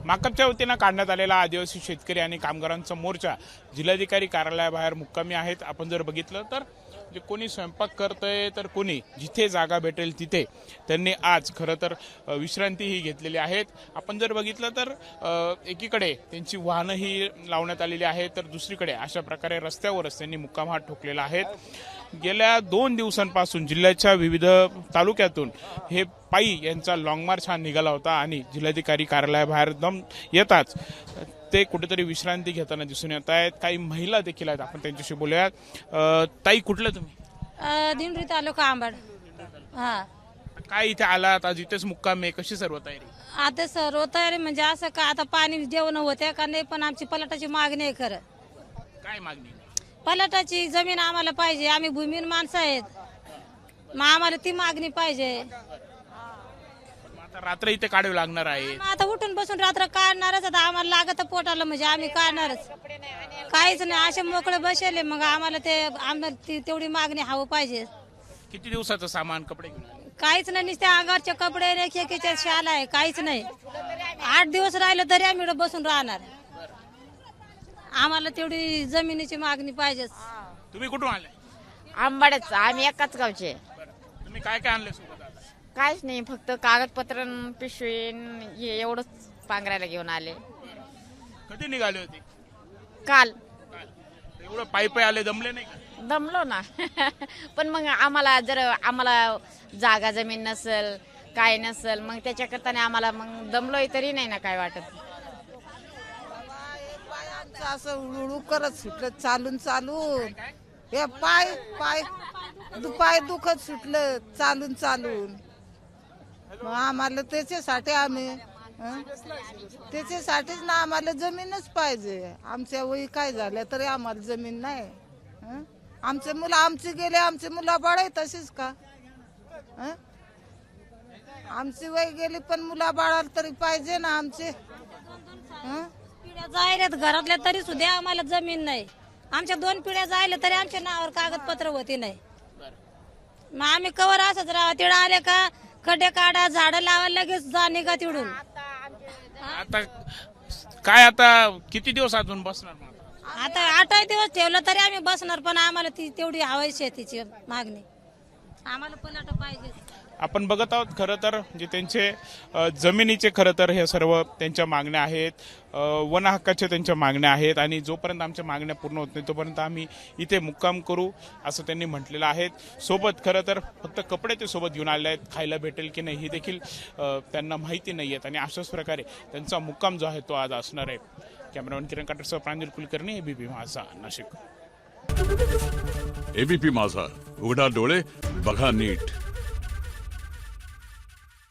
माकपच्या वतीनं काढण्यात आलेला आदिवासी शेतकरी आणि कामगारांचा मोर्चा जिल्हाधिकारी कार्यालयाबाहेर मुक्कामी आहेत। आपण जर बघितलं तर जे कोणी स्वयंपाक करतंय तर कोणी जिथे जागा भेटेल तिथे त्यांनी आज खरं तर विश्रांतीही घेतलेली आहेत। आपण जर बघितलं तर एकीकडे त्यांची वाहनंही लावण्यात आलेली आहेत तर दुसरीकडे अशा प्रकारे रस्त्यावरच त्यांनी मुक्काम ठोकलेला आहे। गेल्या 2 दिवसांपासून जिल्ह्याच्या विविध तालुक्यातून हे पायी यांचा लॉंग मार्च हा निघाला होता आणि जिल्हाधिकारी कार्यालयाबाहेर दम येताच ते कुठेतरी विश्रांती घेताना दिसून येत आहेत। काही महिला देखील आहेत, आपण त्यांच्याशी बोलूया। ताई, कुठलं तुम्ही? दिंडोरी तालुका आंबड। हा, काय इथे आलात आज? इथेच मुक्काम आहे, कशी सर्व तयारी? आता सर्व तयारी म्हणजे असं का आता पाणी जेवण होते का नाही, पण आमची पलाटाची मागणी आहे। खरं काय मागणी? पलाटाची जमीन आम्हाला पाहिजे, आम्ही भूमीन माणसं आहेत, मग आम्हाला ती मागणी पाहिजे। आता रात्र इथे काढावी लागणार आहे। आता उठून बसून रात्र काढणारच, आता आम्हाला लागत पोटाला म्हणजे आम्ही काढणारच, काहीच नाही असे मोकळे बसेले, मग आम्हाला ते आम्हाला तेवढी मागणी हवं पाहिजे। किती दिवसाचं सामान, कपडे घेऊन आले? काहीच नाही, नुसते अंगारचे कपडे रेखेचे शाल आहे, काहीच नाही। 8 दिवस राहिलं तरी आम्ही इकडे बसून राहणार, आम्हाला तेवढी जमिनीची मागणी पाहिजे। तुम्ही कुठून आले? आंबाडच, आम्ही एकाच गावचे। तुम्ही काय काय आणले सोबत? काहीच नाही, फक्त कागदपत्र पिशवी एवढंच पांघरायला घेऊन आले। कधी निघाले होते? काल। एवढं पायी पायी आले, दमले नाही का? दमलो ना पण मग आम्हाला जागा जमीन नसल काय नसल, मग त्याच्याकरता आम्हाला मग दमलोय तरी नाही ना काय वाटत। असं उडू करत सुटलं चालून चालून, हे पाय पाय पाय दुखत सुटलं चालून चालून। मग आम्हाला त्याच्यासाठी त्याच्यासाठीच ना आम्हाला जमीनच पाहिजे। आमच्या वयी काय झाल्या तरी आम्हाला जमीन नाही। आमचे मुलं आमचे गेले, आमचे मुलं बाळ तशीच का? आमची वय गेली पण मुलं बाळाला तरी पाहिजे ना आमचे। पिढ्या जायल्यात घरातल्या तरी सुद्धा आम्हाला जमीन नाही। आमच्या 2 पिढ्या जायला तरी आमच्या नावावर कागदपत्र होती नाही, मग आम्ही कवर असंच राहा। तिकडे आले का खड्डे काढा, झाडं लावा, लगेच जा निघा तिकडून। आता काय, आता किती दिवस अजून बसणार? आता 8 दिवस ठेवलं तरी आम्ही बसणार, पण आम्हाला ती तेवढी हवी शेतीची मागणी, आम्हाला पलाट पाहिजे। आपण बघत आहोत खरं तर जे त्यांचे जमिनीचे खरं तर हे सर्व त्यांच्या मागण्या आहेत, वन हक्काच्या त्यांच्या मागण्या आहेत आणि जोपर्यंत आमच्या मागण्या पूर्ण होत नाही तोपर्यंत आम्ही इथे मुक्काम करू असं त्यांनी म्हटलेलं आहे। सोबत खरं तर फक्त कपडे ते सोबत घेऊन आले आहेत, खायला भेटेल की नाही ही देखील त्यांना माहिती नाही आहेत आणि अशाच प्रकारे त्यांचा मुक्काम जो आहे तो आज असणार आहे। कॅमेरामॅन किरण काटरसह प्रांजल कुलकर्णी, एबीपी माझा, नाशिक। एबीपी माझा, उघडा डोळे बघा नीट।